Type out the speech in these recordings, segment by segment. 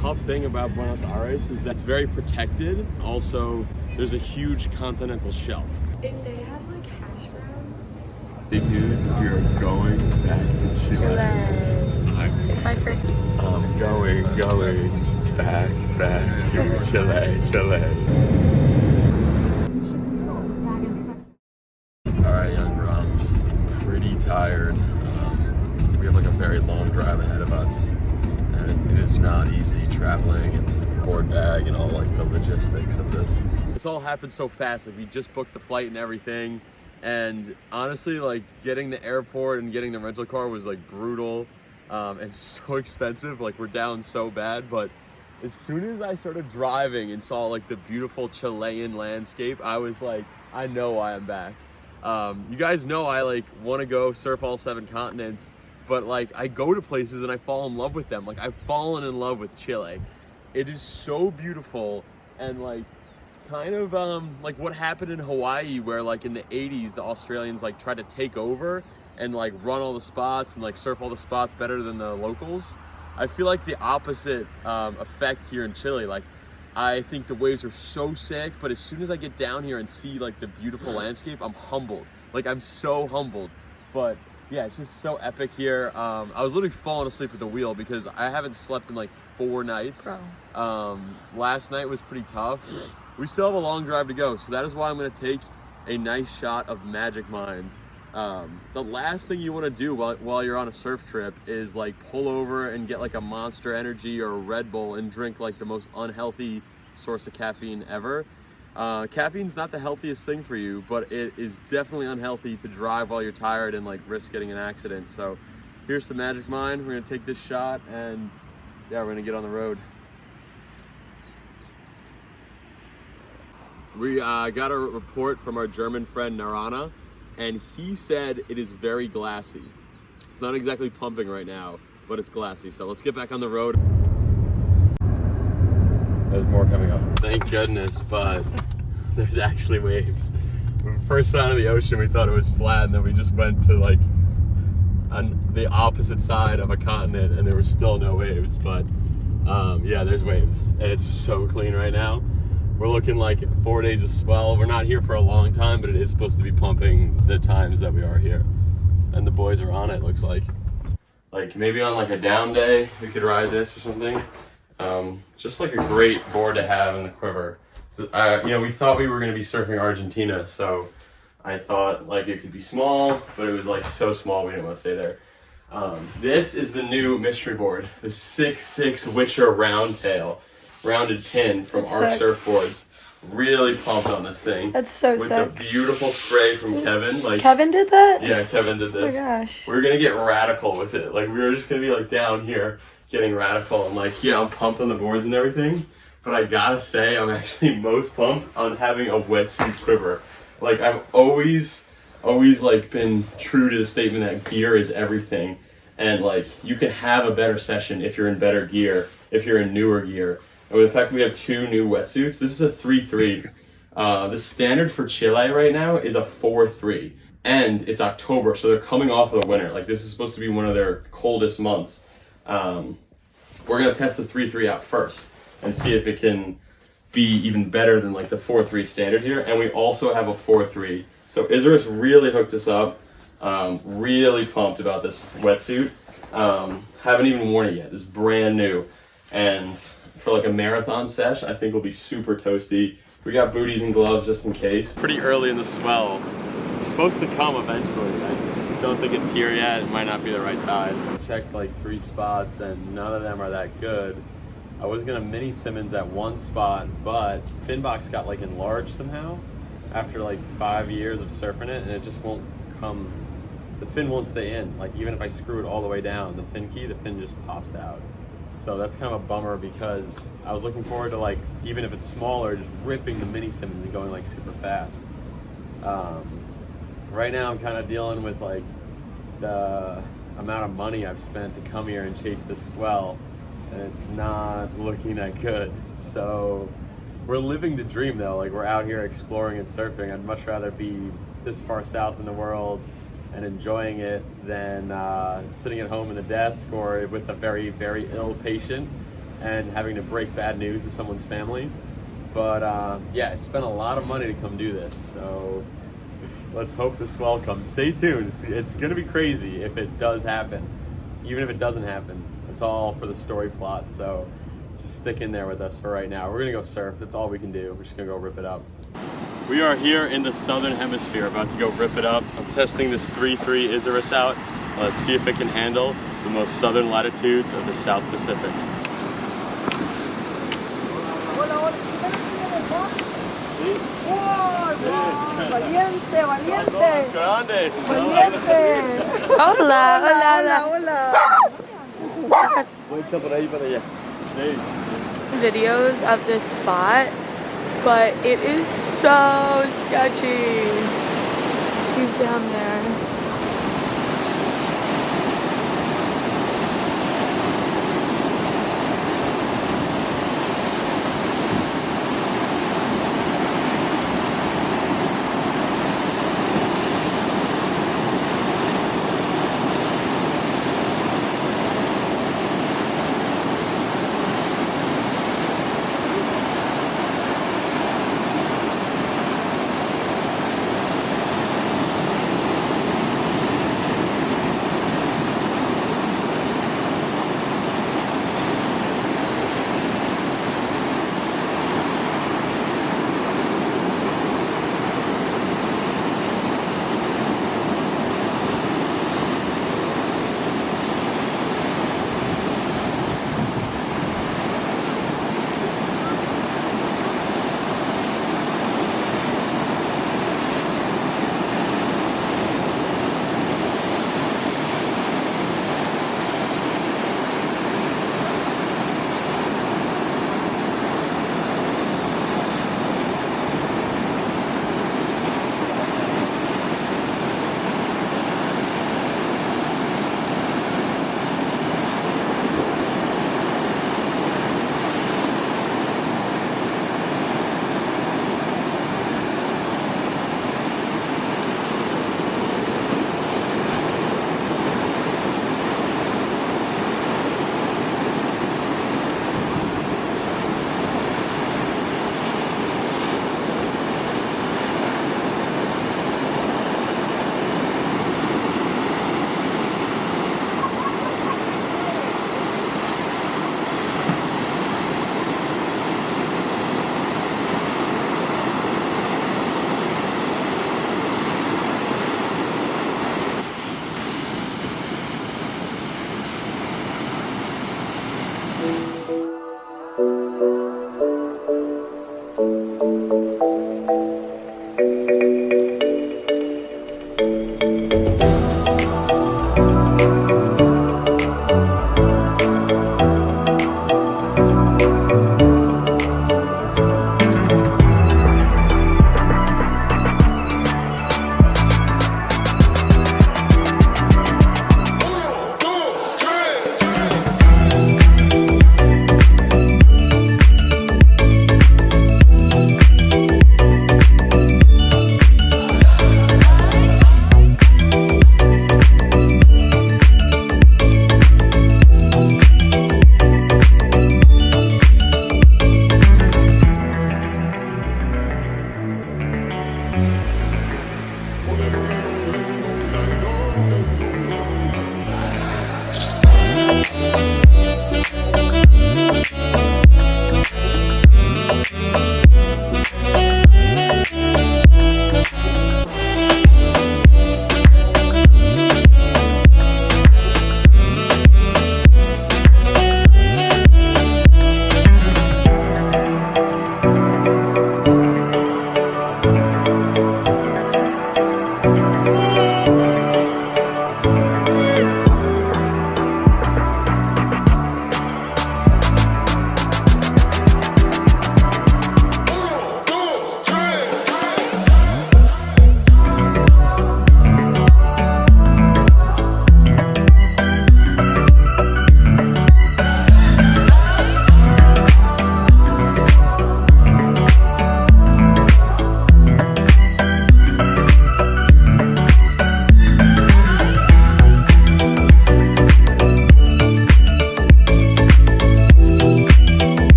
tough thing about Buenos Aires is that it's very protected. Also, there's a huge continental shelf. And they have like hash browns. Big news is we are going back to Chile. It's my first. I'm going back to Chile. All right, young Groms, pretty tired. We have like a very long drive ahead of us, and it is not easy traveling and board bag and all like the logistics of this. This all happened so fast. Like we just booked the flight and everything, and honestly, like getting the airport and getting the rental car was like brutal and so expensive. Like we're down so bad, but as soon as I started driving and saw like the beautiful Chilean landscape, I was like, I know why I'm back. You guys know I like want to go surf all 7 continents. But like I go to places and I fall in love with them. Like I've fallen in love with Chile. It is so beautiful, and like kind of like what happened in Hawaii, where like in the 80s the Australians like tried to take over and like run all the spots and like surf all the spots better than the locals. I feel like the opposite effect here in Chile. Like I think the waves are so sick, but as soon as I get down here and see like the beautiful landscape, I'm humbled. Like I'm so humbled. But yeah, it's just so epic here. I was literally falling asleep at the wheel because I haven't slept in like 4 nights. Last night was pretty tough. We still have a long drive to go, so that is why I'm gonna take a nice shot of Magic Mind. The last thing you want to do while you're on a surf trip is like pull over and get like a Monster Energy or a Red Bull and drink like the most unhealthy source of caffeine ever. Caffeine's not the healthiest thing for you, but it is definitely unhealthy to drive while you're tired and like risk getting an accident. So here's the Magic Mind. We're gonna take this shot and yeah, we're gonna get on the road. We got a report from our German friend Narana, and he said it is very glassy. It's not exactly pumping right now, but it's glassy. So let's get back on the road. There's more coming up. Thank goodness, but there's actually waves. First sign of the ocean, we thought it was flat, and then we just went to like on the opposite side of a continent, and there was still no waves. But yeah, there's waves, and it's so clean right now. We're looking like 4 days of swell. We're not here for a long time, but it is supposed to be pumping the times that we are here, and the boys are on it. Looks like maybe on like a down day, we could ride this or something. Just like a great board to have in the quiver. You know, we thought we were going to be surfing Argentina, so I thought like it could be small, but it was like so small we didn't want to stay there. This is the new mystery board, the 6'6" Witcher rounded pin from Arc Surfboards. Really pumped on this thing. That's so sick. With the beautiful spray from Kevin. Like Kevin did that? Yeah, Kevin did this. Oh my gosh. We were gonna get radical with it. Like we were just gonna be like down here getting radical and like, yeah, I'm pumped on the boards and everything. But I gotta say, I'm actually most pumped on having a wetsuit quiver. Like I've always like been true to the statement that gear is everything. And like you can have a better session if you're in better gear, if you're in newer gear. And with the fact that we have 2 new wetsuits, this is a 3-3. The standard for Chile right now is a 4-3. And it's October, so they're coming off of the winter. Like this is supposed to be one of their coldest months. We're gonna test the 3-3 out first and see if it can be even better than like the 4-3 standard here. And we also have a 4-3. So Isurus really hooked us up. Really pumped about this wetsuit. Haven't even worn it yet. It's brand new. And for like a marathon sesh, I think will be super toasty. We got booties and gloves just in case. Pretty early in the swell. It's supposed to come eventually. I don't think it's here yet. It might not be the right tide. Checked like 3 spots and none of them are that good. I was gonna mini Simmons at 1 spot, but Finbox got like enlarged somehow after like 5 years of surfing it, and it just won't come. The fin won't stay in. Like even if I screw it all the way down, the fin key, the fin just pops out. So that's kind of a bummer because I was looking forward to like, even if it's smaller, just ripping the mini Simmons and going like super fast. Right now I'm kind of dealing with like the amount of money I've spent to come here and chase this swell, and it's not looking that good. So we're living the dream though. Like we're out here exploring and surfing. I'd much rather be this far south in the world and enjoying it than sitting at home in the desk or with a very, very ill patient. and having to break bad news to someone's family. But yeah, I spent a lot of money to come do this, so let's hope the swell comes. Stay tuned. It's gonna be crazy if it does happen. Even if it doesn't happen, it's all for the story plot. So just stick in there with us for right now. We're gonna go surf. That's all we can do. We're just gonna go rip it up. We are here in the southern hemisphere, about to go rip it up. I'm testing this 3.3 Isurus out. Let's see if it can handle the most southern latitudes of the South Pacific. Valiente, valiente. Grandes. Valiente. Hola, hola, hola. Vuelta por ahí para allá. Sí. Videos of this spot, but it is so sketchy. He's down there.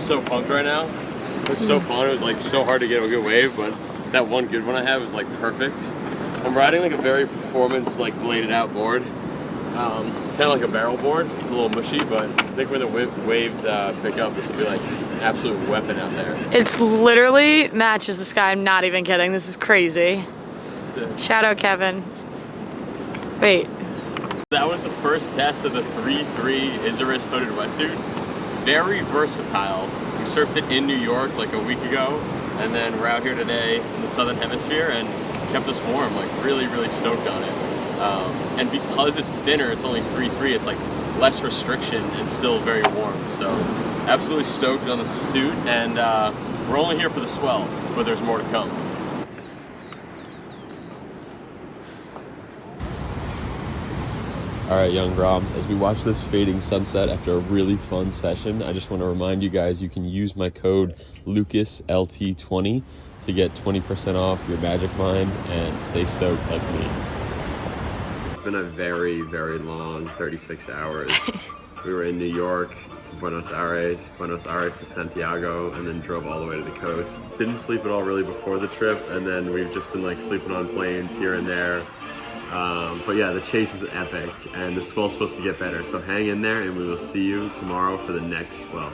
so pumped right now. It was so fun. It was like so hard to get a good wave, but that one good one I had was like perfect. I'm riding like a very performance, like bladed out board. Kind of like a barrel board. It's a little mushy, but I think when the waves pick up, this will be like an absolute weapon out there. It's literally matches the sky. I'm not even kidding. This is crazy. Sick. Shout out Kevin. Wait. That was the first test of the 3.3 Isurus hooded wetsuit. Very versatile. We surfed it in New York like a week ago, and then we're out here today in the Southern Hemisphere and kept us warm. Like really, really stoked on it. And because it's thinner, it's only 3.3, it's like less restriction and still very warm. So absolutely stoked on the suit, and we're only here for the swell, but there's more to come. All right, young Groms, as we watch this fading sunset after a really fun session, I just want to remind you guys you can use my code LUCASLT20 to get 20% off your Magic Mind and stay stoked like me. It's been a very, very long 36 hours. We were in New York to Buenos Aires to Santiago, and then drove all the way to the coast. Didn't sleep at all really before the trip, and then we've just been like sleeping on planes here and there. But yeah, the chase is epic, and the swell's supposed to get better, so hang in there and we will see you tomorrow for the next swell.